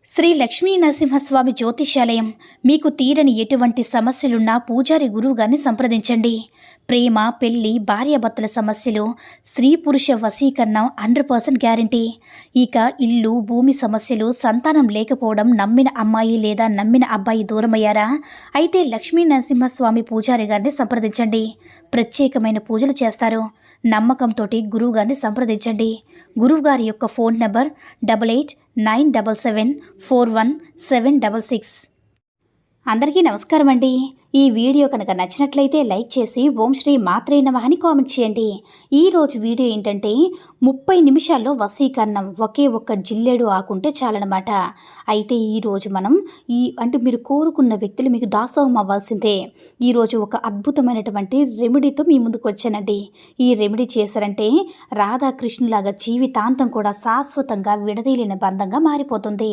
శ్రీ లక్ష్మీ నరసింహస్వామి జ్యోతిష్యాలయం. మీకు తీరని ఎటువంటి సమస్యలున్నా పూజారి గురువుగారిని సంప్రదించండి. ప్రేమ, పెళ్లి, భార్యాభర్తల సమస్యలు, స్త్రీ పురుష వశీకరణం 100% గ్యారంటీ. ఇక ఇల్లు, భూమి సమస్యలు, సంతానం లేకపోవడం, నమ్మిన అమ్మాయి లేదా నమ్మిన అబ్బాయి దూరమయ్యారా? అయితే లక్ష్మీ నరసింహస్వామి పూజారి గారిని సంప్రదించండి. ప్రత్యేకమైన పూజలు చేస్తారు. నమ్మకంతో గురువుగారిని సంప్రదించండి. గురువుగారి యొక్క ఫోన్ నంబర్ 8897741766. అందరికీ నమస్కారం అండి. ఈ వీడియో కనుక నచ్చినట్లయితే లైక్ చేసి ఓం శ్రీ మాత్రే నమః అని కామెంట్ చేయండి. ఈరోజు వీడియో ఏంటంటే 30 నిమిషాల్లో వశీకరణం. ఒకే ఒక్క జిల్లేడు ఆకుంటే చాలన్నమాట. అయితే ఈరోజు మనం మీరు కోరుకున్న వ్యక్తులు మీకు దాసోహం అవ్వాల్సిందే. ఈరోజు ఒక అద్భుతమైనటువంటి రెమెడీతో మీ ముందుకు వచ్చానండి. ఈ రెమెడీ చేశారంటే రాధాకృష్ణులాగా జీవితాంతం కూడా శాశ్వతంగా విడదీయలేని బంధంగా మారిపోతుంది.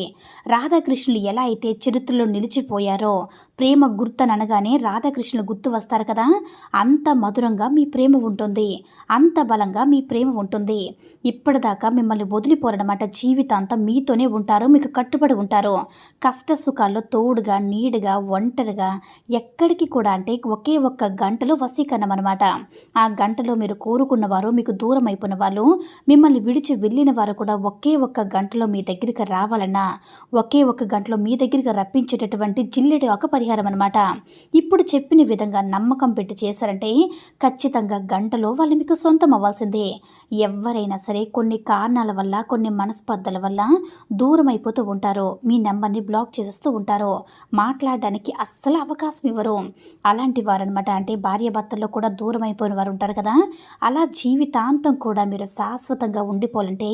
రాధాకృష్ణులు ఎలా అయితే చరిత్రలో నిలిచిపోయారో, ప్రేమ గుర్తనగానే రాధాకృష్ణులు గుర్తు వస్తారు కదా, అంత మధురంగా మీ ప్రేమ ఉంటుంది, అంత బలంగా మీ ప్రేమ ఉంటుంది. ఇప్పటిదాకా మిమ్మల్ని వదిలిపోరనమాట. జీవితాంతం మీతోనే ఉంటారు, మీకు కట్టుబడి ఉంటారు. కష్ట సుఖాల్లో తోడుగా, నీడుగా, ఒంటరిగా, ఎక్కడికి కూడా అంటే ఒకే ఒక్క గంటలో వశీకరణం అనమాట. ఆ గంటలో మీరు కోరుకున్న వారు, మీకు దూరం అయిపోయిన వాళ్ళు, మిమ్మల్ని విడిచి వెళ్ళిన వారు కూడా ఒకే ఒక్క గంటలో మీ దగ్గరికి రావాలన్నా, ఒకే ఒక్క గంటలో మీ దగ్గరికి రప్పించేటటువంటి జిల్లెడు ఒక పరిహారం అనమాట. ఇప్పుడు చెప్పిన విధంగా నమ్మకం పెట్టి చేశారంటే ఖచ్చితంగా గంటలో వాళ్ళు మీకు సొంతం అవ్వాల్సిందే. ఎవరైనా సరే కొన్ని కారణాల వల్ల, కొన్ని మనస్పర్ధల వల్ల దూరం అయిపోతూ ఉంటారు. మీ నెంబర్ని బ్లాక్ చేసేస్తూ ఉంటారు. మాట్లాడడానికి అస్సలు అవకాశం ఇవ్వరు. అలాంటి వారనమాట. అంటే భార్యాభర్తల్లో కూడా దూరం అయిపోయిన వారు ఉంటారు కదా, అలా జీవితాంతం కూడా మీరు శాశ్వతంగా ఉండిపోవాలంటే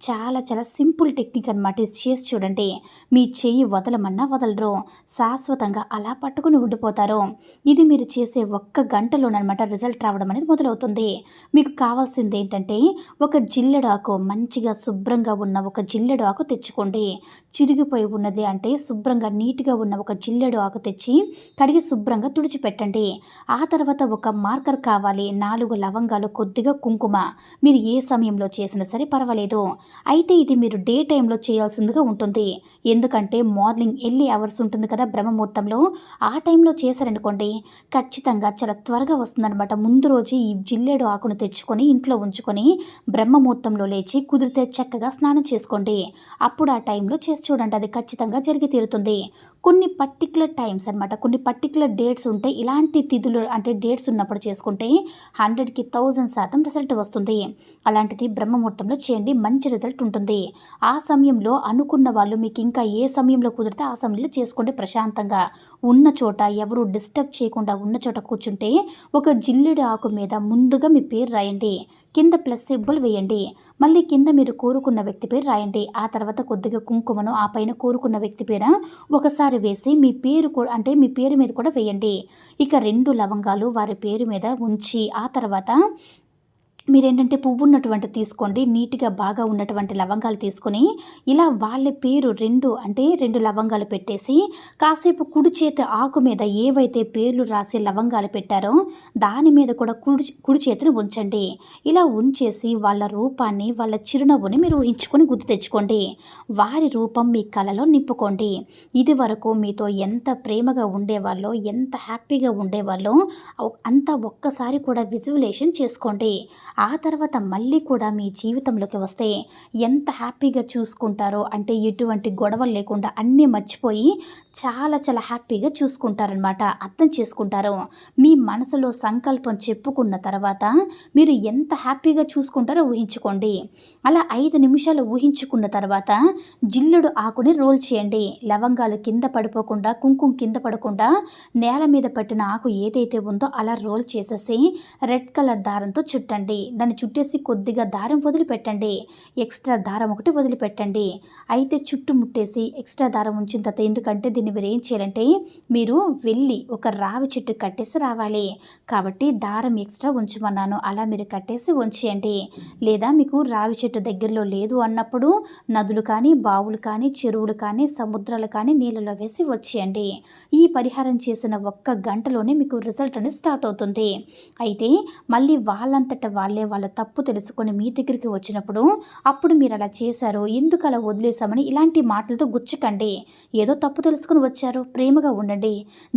చాలా చాలా సింపుల్ టెక్నిక్ అనమాట. చేసి చూడండి. మీ చెయ్యి వదలమన్నా వదలరు, శాశ్వతంగా అలా పట్టుకుని ఉండిపోతారు. ఇది మీరు చేసే ఒక్క గంటలోనమాట రిజల్ట్ రావడం అనేది మొదలవుతుంది. మీకు కావాల్సింది ఏంటంటే ఒక జిల్లెడు ఆకు, మంచిగా శుభ్రంగా ఉన్న ఒక జిల్లెడు ఆకు తెచ్చుకోండి. చిరిగిపోయి ఉన్నది అంటే శుభ్రంగా నీట్గా ఉన్న ఒక జిల్లెడు ఆకు తెచ్చి కడిగి శుభ్రంగా తుడిచిపెట్టండి. ఆ తర్వాత ఒక మార్కర్ కావాలి, 4 లవంగాలు, కొద్దిగా కుంకుమ. మీరు ఏ సమయంలో చేసినా సరే పర్వాలేదు. అయితే ఇది మీరు డే టైంలో చేయాల్సిందిగా ఉంటుంది. ఎందుకంటే మార్నింగ్ ఎర్లీ అవర్స్ ఉంటుంది కదా బ్రహ్మముహూర్తంలో, ఆ టైంలో చేశారనుకోండి ఖచ్చితంగా చాలా త్వరగా వస్తుందన్నమాట. ముందు రోజు ఈ జిల్లేడు ఆకును తెచ్చుకొని ఇంట్లో ఉంచుకొని బ్రహ్మముహూర్తంలో లేచి కుదిరితే చక్కగా స్నానం చేసుకోండి. అప్పుడు ఆ టైంలో చేసి చూడండి, అది ఖచ్చితంగా జరిగి తీరుతుంది. కొన్ని పర్టికులర్ టైమ్స్ అనమాట, కొన్ని పర్టికులర్ డేట్స్ ఉంటే, ఇలాంటి తిథులు అంటే డేట్స్ ఉన్నప్పుడు చేసుకుంటే 100కి 1000% రిజల్ట్ వస్తుంది. అలాంటిది బ్రహ్మముహూర్తంలో చేయండి, మంచి రిజల్ట్ ఉంటుంది. ఆ సమయంలో అనుకున్న వాళ్ళు మీకు ఇంకా ఏ సమయంలో కుదిరితే ఆ సమయంలో చేసుకోండి. ప్రశాంతంగా ఉన్న చోట, ఎవరు డిస్టర్బ్ చేయకుండా ఉన్న చోట కూర్చుంటే ఒక జిల్లేడు ఆకు మీద ముందుగా మీ పేరు రాయండి, కింద ప్లస్ సింబల్ వేయండి, మళ్ళీ కింద మీరు కోరుకున్న వ్యక్తి పేరు రాయండి. ఆ తర్వాత కొద్దిగా కుంకుమను ఆ పైన కోరుకున్న వ్యక్తి పేరు ఒకసారి వేసి మీ పేరు కూడా అంటే మీ పేరు మీద కూడా వేయండి. ఇక 2 లవంగాలు వారి పేరు మీద ఉంచి ఆ తర్వాత మీరేంటంటే పువ్వు ఉన్నటువంటి తీసుకోండి, నీట్గా బాగా ఉన్నటువంటి లవంగాలు తీసుకొని ఇలా వాళ్ళ పేరు 2 లవంగాలు పెట్టేసి కాసేపు కుడి చేతి ఆకు మీద ఏవైతే పేర్లు రాసి లవంగాలు పెట్టారో దాని మీద కూడా కుడి చేతిని ఉంచండి. ఇలా ఉంచేసి వాళ్ళ రూపాన్ని, వాళ్ళ చిరునవ్వుని మీరు ఊహించుకొని గుర్తు తెచ్చుకోండి. వారి రూపం మీ కలలో నింపుకోండి. ఇది వరకు మీతో ఎంత ప్రేమగా ఉండేవాళ్ళో, ఎంత హ్యాపీగా ఉండేవాళ్ళో అంతా ఒక్కసారి కూడా విజువలేషన్ చేసుకోండి. ఆ తర్వాత మళ్ళీ కూడా మీ జీవితంలోకి వస్తే ఎంత హ్యాపీగా చూసుకుంటారో, అంటే ఎటువంటి గొడవలు లేకుండా అన్నీ మర్చిపోయి చాలా చాలా హ్యాపీగా చూసుకుంటారనమాట. అర్థం చేసుకుంటారు. మీ మనసులో సంకల్పం చెప్పుకున్న తర్వాత మీరు ఎంత హ్యాపీగా చూసుకుంటారో ఊహించుకోండి. అలా 5 నిమిషాలు ఊహించుకున్న తర్వాత జిల్లుడు ఆకుని రోల్ చేయండి. లవంగాలు కింద పడిపోకుండా, కుంకుమ కింద పడకుండా నేల మీద పెట్టిన ఆకు ఏదైతే ఉందో అలా రోల్ చేసేసి రెడ్ కలర్ దారంతో చుట్టండి. దాన్ని చుట్టేసి కొద్దిగా దారం వదిలిపెట్టండి, ఎక్స్ట్రా దారం ఒకటి వదిలిపెట్టండి. అయితే చుట్టుముట్టేసి ఎక్స్ట్రా దారం ఉంచిన తర్వాత, ఎందుకంటే దీన్ని మీరు ఏం చేయాలంటే మీరు వెళ్ళి ఒక రావి చెట్టు కట్టేసి రావాలి కాబట్టి దారం ఎక్స్ట్రా ఉంచమన్నాను. అలా మీరు కట్టేసి ఉంచేయండి. లేదా మీకు రావి చెట్టు దగ్గరలో లేదు అన్నప్పుడు నదులు కానీ, బావులు కానీ, చెరువులు కానీ, సముద్రాలు కానీ నీళ్ళలో వేసి వచ్చేయండి. ఈ పరిహారం చేసిన ఒక్క గంటలోనే మీకు రిజల్ట్ అనేది స్టార్ట్ అవుతుంది. అయితే మళ్ళీ వాళ్ళంతట వాళ్ళే వాళ్ళ తప్పు తెలుసుకొని మీ దగ్గరికి వచ్చినప్పుడు అప్పుడు మీరు అలా చేశారు, ఎందుకు అలా వదిలేశామని ఇలాంటి మాటలతో గుచ్చకండి. ఏదో తప్పు తెలుసుకొని వచ్చారు, ప్రేమగా ఉండండి.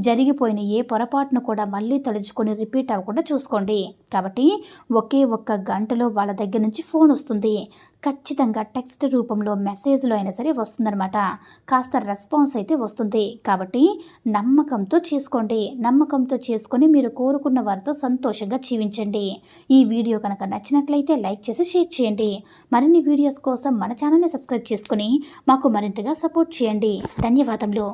జరిగిపోయిన ఏ పొరపాటును కూడా మళ్ళీ తలుచుకొని రిపీట్ అవ్వకుండా చూసుకోండి. కాబట్టి ఒకే ఒక్క గంటలో వాళ్ళ దగ్గర నుంచి ఫోన్ వస్తుంది. ఖచ్చితంగా టెక్స్ట్ రూపంలో మెసేజ్లో అయినా సరే వస్తుందన్నమాట. కాస్త రెస్పాన్స్ అయితే వస్తుంది. కాబట్టి నమ్మకంతో చేసుకోండి. నమ్మకంతో చేసుకొని మీరు కోరుకున్న వారితో సంతోషంగా జీవించండి. ఈ వీడియో కనుక నచ్చినట్లయితే లైక్ చేసి షేర్ చేయండి. మరిన్ని వీడియోస్ కోసం మన ఛానల్ని సబ్స్క్రైబ్ చేసుకుని మాకు మరింతగా సపోర్ట్ చేయండి. ధన్యవాదములు.